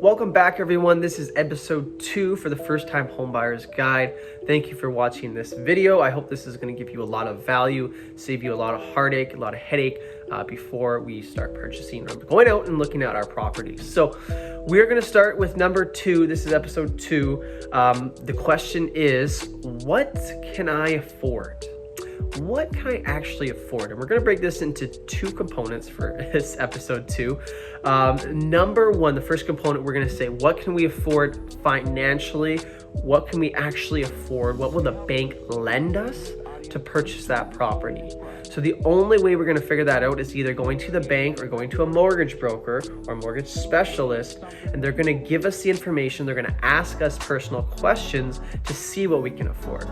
Welcome back, everyone. This is episode 2 for the First Time Homebuyer's Guide. Thank you for watching this video. I hope this is going to give you a lot of value, save you a lot of heartache, a lot of headache before we start purchasing or going out and looking at our properties. So we're going to start with number 2. This is episode 2. The question is, what can I afford? What can I actually afford? And we're going to break this into 2 components for this episode 2. Number 1, the first component, we're going to say, what can we afford financially? What can we actually afford? What will the bank lend us to purchase that property? So the only way we're going to figure that out is either going to the bank or going to a mortgage broker or mortgage specialist, and they're going to give us the information. They're going to ask us personal questions to see what we can afford.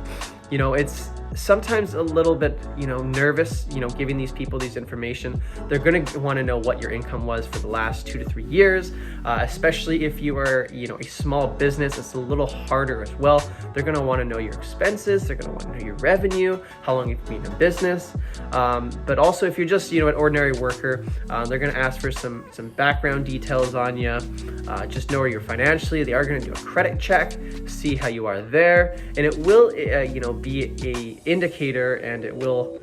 You know, it's sometimes a little bit, nervous, giving these people these information. They're going to want to know what your income was for the last 2 to 3 years, especially if you are, a small business. It's a little harder as well. They're going to want to know your expenses. They're going to want to know your revenue, how long you've been in business. But also if you're just, an ordinary worker, they're going to ask for some background details on you. Just know where you're financially. They are going to do a credit check, see how you are there. And it will, be a indicator, and it will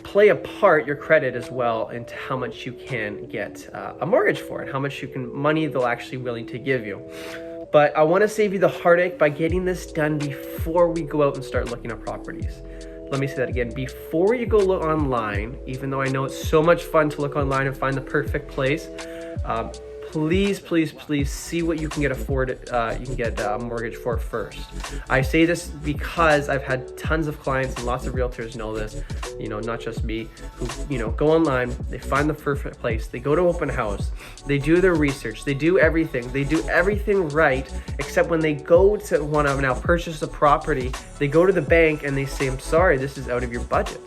play a part, your credit as well, into how much you can get a mortgage for and how much money they'll actually willing to give you. But I want to save you the heartache by getting this done before we go out and start looking at properties. Let me say that again. Before you go look online, even though I know it's so much fun to look online and find the perfect place, please see what you can get a mortgage for first. I say this because I've had tons of clients, and lots of realtors know this, not just me, who, go online, they find the perfect place, they go to open house, they do their research, they do everything right, except when they go to want to now purchase a property, they go to the bank and they say, I'm sorry, this is out of your budget.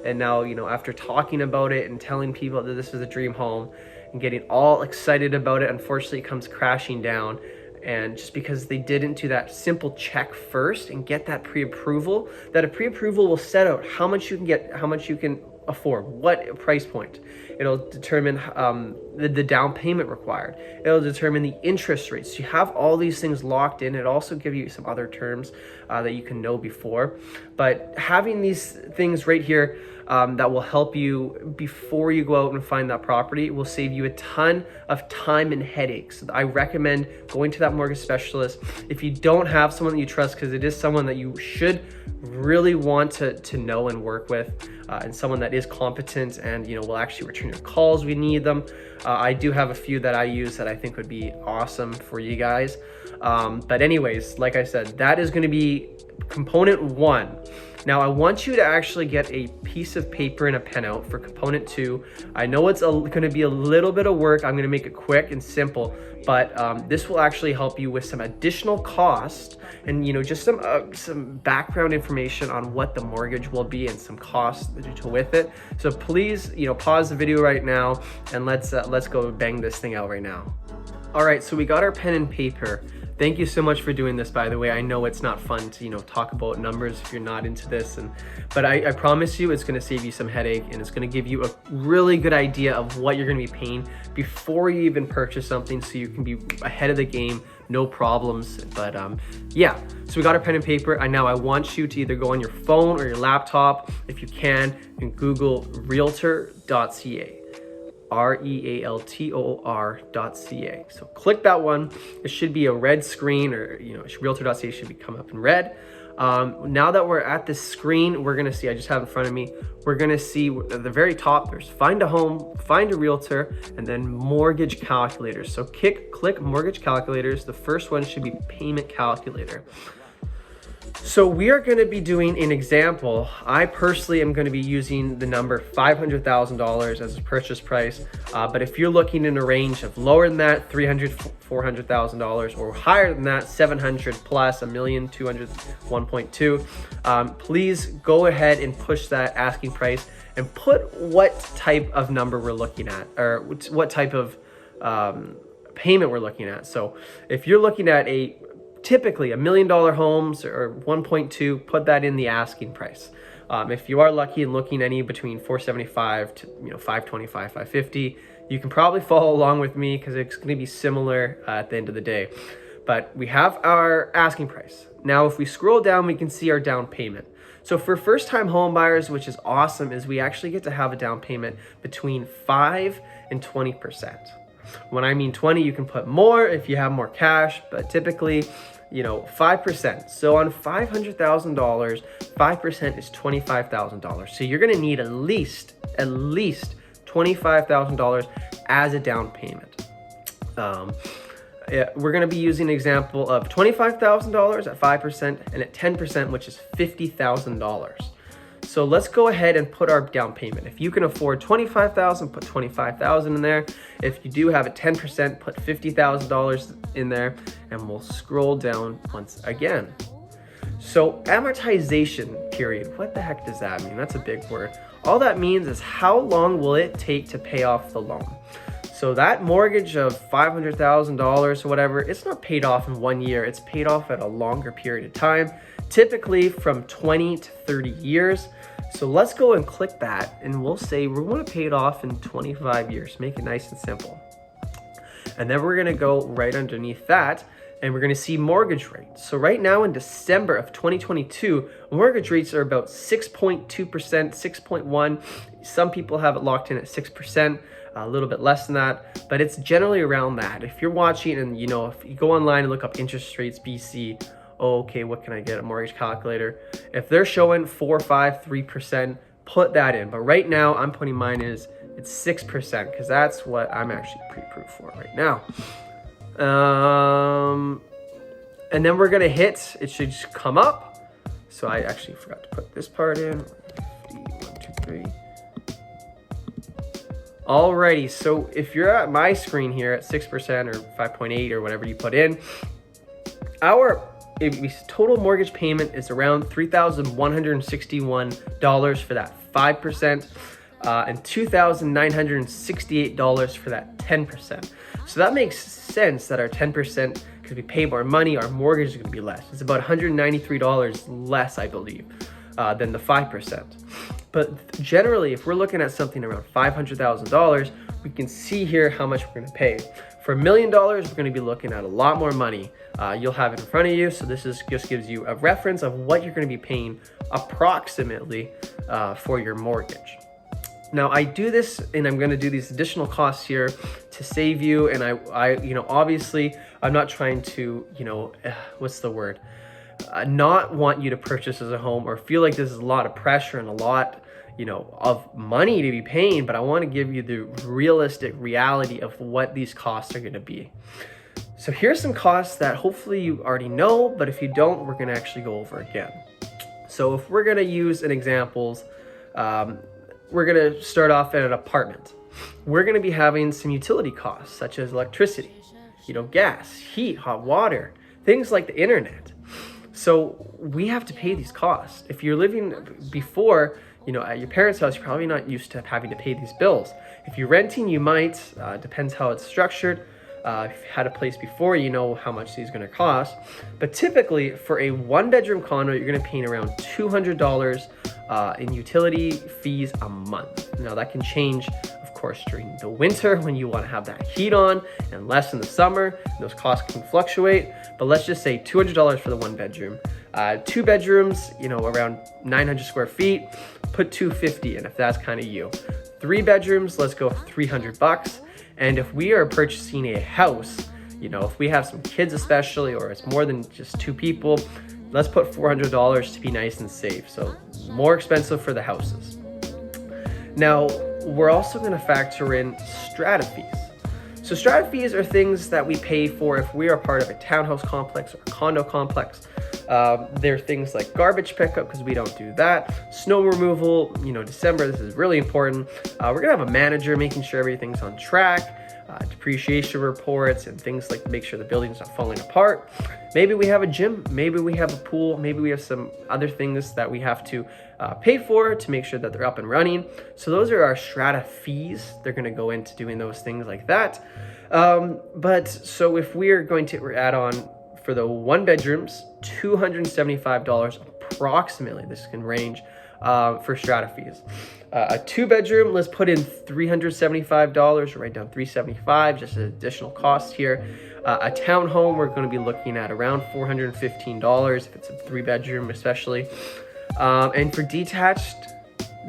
And now, after talking about it and telling people that this is a dream home and getting all excited about it, unfortunately it comes crashing down. And just because they didn't do that simple check first and get that pre-approval, that a pre-approval will set out how much you can get, how much you can afford, what price point. It'll determine the down payment required. It'll determine the interest rates. You have all these things locked in. It also gives you some other terms that you can know before. But having these things right here that will help you before you go out and find that property will save you a ton of time and headaches. I recommend going to that mortgage specialist. If you don't have someone that you trust, because it is someone that you should really want to know and work with, and someone that is competent and will actually return your calls when you need them. I do have a few that I use that I think would be awesome for you guys. But anyways, like I said, that is going to be component 1. Now I want you to actually get a piece of paper and a pen out for component 2. I know it's going to be a little bit of work. I'm going to make it quick and simple, but this will actually help you with some additional cost and just some background information on what the mortgage will be and some costs with it. So please pause the video right now and let's go bang this thing out right now. All right, so we got our pen and paper. Thank you so much for doing this, by the way. I know it's not fun to, talk about numbers if you're not into this, but I promise you it's gonna save you some headache, and it's gonna give you a really good idea of what you're gonna be paying before you even purchase something, so you can be ahead of the game, no problems. But yeah, so we got our pen and paper, and now I want you to either go on your phone or your laptop, if you can, and Google Realtor.ca. Realtor.ca. So click that one. It should be a red screen, or Realtor.ca should be come up in red. Now that we're at this screen, we're gonna see, I just have in front of me, we're gonna see at the very top, there's find a home, find a realtor, and then mortgage calculators. So click mortgage calculators. The first one should be payment calculator. So we are going to be doing an example. I personally am going to be using the number $500,000 as a purchase price. But if you're looking in a range of lower than that, $300,000, $400,000, or higher than that, 700 plus, $1 million, 200, 1.2, please go ahead and push that asking price and put what type of number we're looking at, or what type of payment we're looking at. So if you're looking at typically $1 million homes or 1.2, put that in the asking price. If you are lucky and looking any between 475 to 525, 550, You can probably follow along with me because it's going to be similar at the end of the day. But we have our asking price. Now, if we scroll down, we can see our down payment. So for first-time home buyers, which is awesome, is we actually get to have a down payment between 5 and 20%. When I mean 20, you can put more if you have more cash, but typically, 5%. So on $500,000, 5% is $25,000. So you're gonna need at least $25,000 as a down payment. We're going to be using an example of $25,000 at 5% and at 10%, which is $50,000. So let's go ahead and put our down payment. If you can afford $25,000, put $25,000 in there. If you do have a 10%, put $50,000 in there, and we'll scroll down once again. So amortization period, what the heck does that mean? That's a big word. All that means is how long will it take to pay off the loan? So that mortgage of $500,000 or whatever, it's not paid off in 1 year. It's paid off at a longer period of time, typically from 20 to 30 years. So let's go and click that, and we'll say we want to pay it off in 25 years. Make it nice and simple. And then we're going to go right underneath that, and we're going to see mortgage rates. So right now in December of 2022, mortgage rates are about 6.2%, 6.1. Some people have it locked in at 6%. A little bit less than that, but it's generally around that. If you're watching and if you go online and look up interest rates BC, okay, what can I get? A mortgage calculator. If they're showing 4, 5, 3%, put that in. But right now I'm putting mine it's 6% because that's what I'm actually pre-approved for right now. And then we're gonna hit, it should just come up. So I actually forgot to put this part in. 1, 2, 3. Alrighty, so if you're at my screen here at 6% or 5.8 or whatever you put in, our total mortgage payment is around $3,161 for that 5% and $2,968 for that 10%. So that makes sense that our 10%, because we pay more money, our mortgage is going to be less. It's about $193 less, I believe, than the 5%. But generally, if we're looking at something around $500,000, we can see here how much we're going to pay. For $1 million, we're going to be looking at a lot more money. You'll have it in front of you, so this just gives you a reference of what you're going to be paying approximately for your mortgage. Now I do this, and I'm going to do these additional costs here to save you. And I obviously I'm not trying to, what's the word? Not want you to purchase as a home or feel like this is a lot of pressure and a lot, of money to be paying, but I want to give you the realistic reality of what these costs are going to be. So here's some costs that hopefully you already know, but if you don't, we're going to actually go over again. So if we're going to use an examples, we're going to start off at an apartment. We're going to be having some utility costs such as electricity, gas, heat, hot water, things like the internet. So we have to pay these costs. If you're living before, at your parents' house, you're probably not used to having to pay these bills. If you're renting, you might, depends how it's structured. If you had a place before, you know how much these are going to cost. But typically for a 1-bedroom condo, you're going to pay around $200 in utility fees a month. Now that can change, of course, during the winter when you want to have that heat on, and less in the summer. Those costs can fluctuate, but let's just say $200 for the 1-bedroom. 2 bedrooms, around 900 square feet, put $250 in if that's kind of you. 3 bedrooms, let's go $300. And if we are purchasing a house, if we have some kids especially, or it's more than just 2 people, let's put $400 to be nice and safe. So more expensive for the houses. Now, we're also going to factor in strata fees. So strata fees are things that we pay for if we are part of a townhouse complex or a condo complex. There are things like garbage pickup, because we don't do that. Snow removal, December, this is really important. We're gonna have a manager making sure everything's on track, depreciation reports and things like to make sure the building's not falling apart. Maybe we have a gym, maybe we have a pool, maybe we have some other things that we have to pay for to make sure that they're up and running. So those are our strata fees. They're gonna go into doing those things like that. But so if we're going to add on for the 1 bedrooms, $275 approximately, this can range for strata fees. A 2-bedroom, let's put in $375, write down $375, just an additional cost here. A townhome, we're going to be looking at around $415 if it's a 3-bedroom especially. And for detached,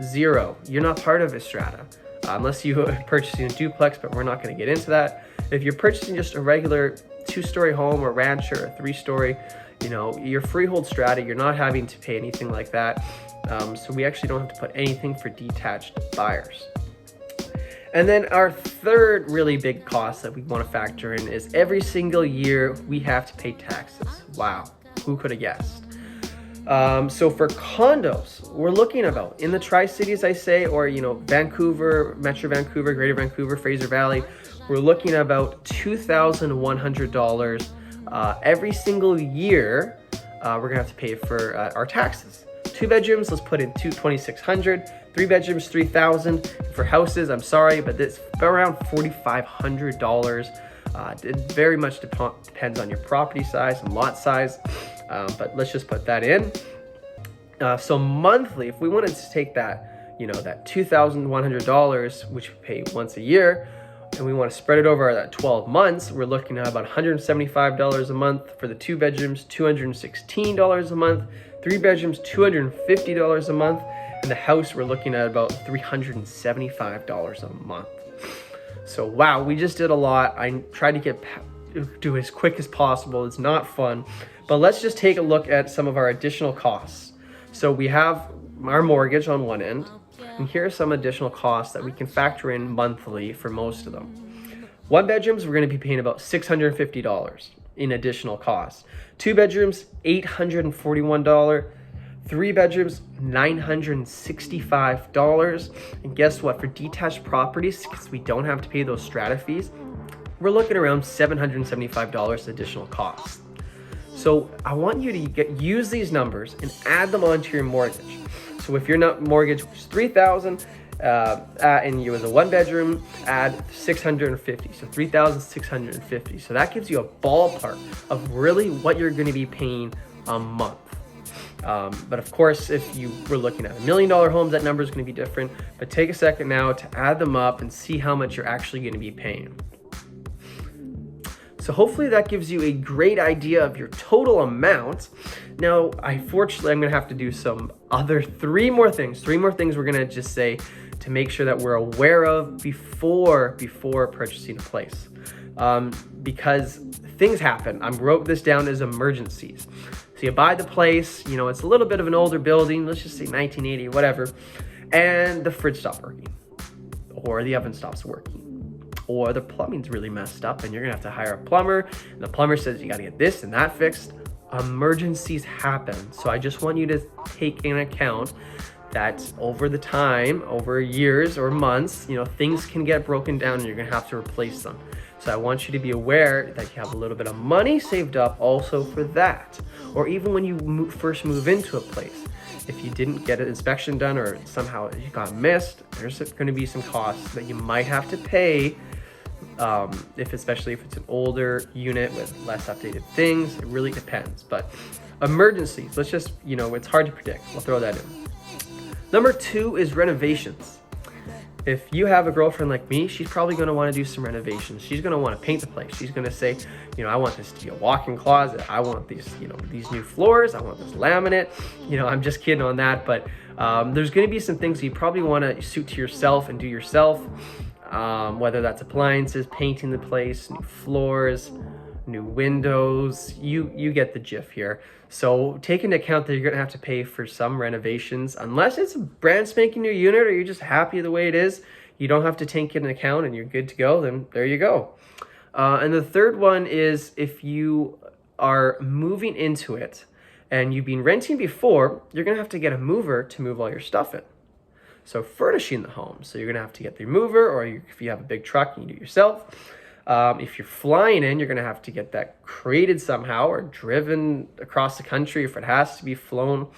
zero. You're not part of Estrada unless you are purchasing a duplex, but we're not going to get into that. If you're purchasing just a regular 2-story home or ranch or a 3-story, your freehold strata, you're not having to pay anything like that. So we actually don't have to put anything for detached buyers. And then our third really big cost that we want to factor in is every single year we have to pay taxes. Wow, who could have guessed? So for condos, we're looking about in the Tri-Cities, I say, or Vancouver, Metro Vancouver, Greater Vancouver, Fraser Valley, we're looking at about $2,100 every single year. We're gonna have to pay for our taxes. 2 bedrooms, let's put in $2,600. 3 bedrooms, $3,000. For houses, I'm sorry, but it's around $4,500. It very much depends on your property size and lot size, but let's just put that in. So monthly, if we wanted to take that, that $2,100, which we pay once a year, and we want to spread it over that 12 months, we're looking at about $175 a month for the 2 bedrooms, $216 a month, 3 bedrooms, $250 a month, and the house we're looking at about $375 a month. So wow, we just did a lot. I tried to do as quick as possible. It's not fun, but let's just take a look at some of our additional costs. So we have our mortgage on one end, and here are some additional costs that we can factor in monthly for most of them. 1 bedrooms, we're going to be paying about $650 in additional costs. 2 bedrooms, $841. 3 bedrooms, $965. And guess what? For detached properties, because we don't have to pay those strata fees, we're looking around $775 additional costs. So I want you to use these numbers and add them onto your mortgage. So if your mortgage was $3,000 and you was a 1-bedroom, add $650, so $3,650. So that gives you a ballpark of really what you're going to be paying a month. But of course, if you were looking at $1 million homes, that number is going to be different. But take a second now to add them up and see how much you're actually going to be paying. So hopefully that gives you a great idea of your total amount. Now, unfortunately, I'm going to have to do some other 3 more things we're going to just say to make sure that we're aware of before purchasing a place. Because things happen. I wrote this down as emergencies. So you buy the place, it's a little bit of an older building, let's just say 1980, whatever, and the fridge stopped working, or the oven stops working, or the plumbing's really messed up and you're gonna have to hire a plumber, and the plumber says you gotta get this and that fixed. Emergencies happen. So I just want you to take into account that over years or months, things can get broken down and you're gonna have to replace them. So I want you to be aware that you have a little bit of money saved up also for that. Or even when you first move into a place, if you didn't get an inspection done or somehow you got missed, there's going to be some costs that you might have to pay, especially if it's an older unit with less updated things. It really depends. But emergencies, let's just, it's hard to predict. We'll throw that in. Number 2 is renovations. If you have a girlfriend like me, she's probably going to want to do some renovations. She's going to want to paint the place. She's going to say, I want this to be a walk-in closet. I want these, these new floors. I want this laminate. I'm just kidding on that. But there's going to be some things you probably want to suit to yourself and do yourself. Whether that's appliances, painting the place, new floors, new windows, you get the gist here. So take into account that you're gonna have to pay for some renovations, unless it's a brand spanking new unit or you're just happy the way it is. You don't have to take it into account and you're good to go, then there you go. And the third one is if you are moving into it and you've been renting before, you're gonna have to get a mover to move all your stuff in. So furnishing the home. So you're gonna have to get the mover, or if you have a big truck, you can do it yourself. If you're flying in, you're gonna have to get that created somehow or driven across the country if it has to be flown,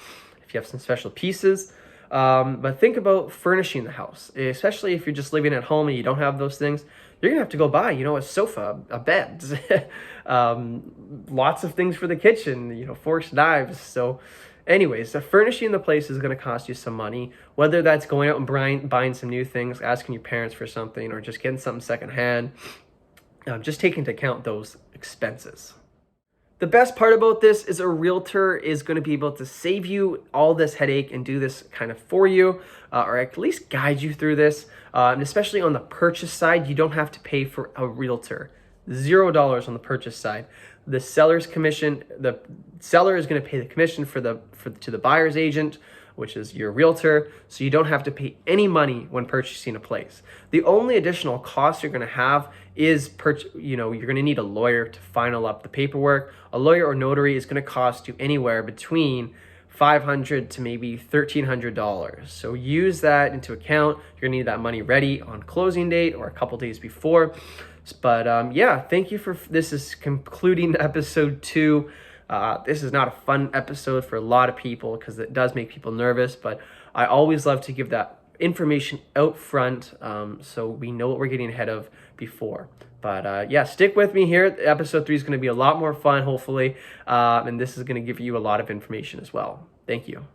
if you have some special pieces. But think about furnishing the house, especially if you're just living at home and you don't have those things. You're gonna have to go buy, a sofa, a bed, lots of things for the kitchen, forks, knives. So Anyways, the furnishing the place is going to cost you some money, whether that's going out and buying some new things, asking your parents for something, or just getting something secondhand. Just take into account those expenses. The best part about this is a realtor is going to be able to save you all this headache and do this kind of for you, or at least guide you through this. And especially on the purchase side, you don't have to pay for a realtor. $0 on the purchase side. The seller's commission, the seller is going to pay the commission to the buyer's agent, which is your realtor, so you don't have to pay any money when purchasing a place. The only additional cost you're going to have is you're going to need a lawyer to final up the paperwork. A lawyer or notary is going to cost you anywhere between $500 to maybe $1,300. So use that into account. You're going to need that money ready on closing date or a couple days before. But yeah, thank you this is concluding episode 2. This is not a fun episode for a lot of people because it does make people nervous, but I always love to give that information out front so we know what we're getting ahead of before. But yeah, stick with me here. Episode 3 is going to be a lot more fun, hopefully, and this is going to give you a lot of information as well. Thank you.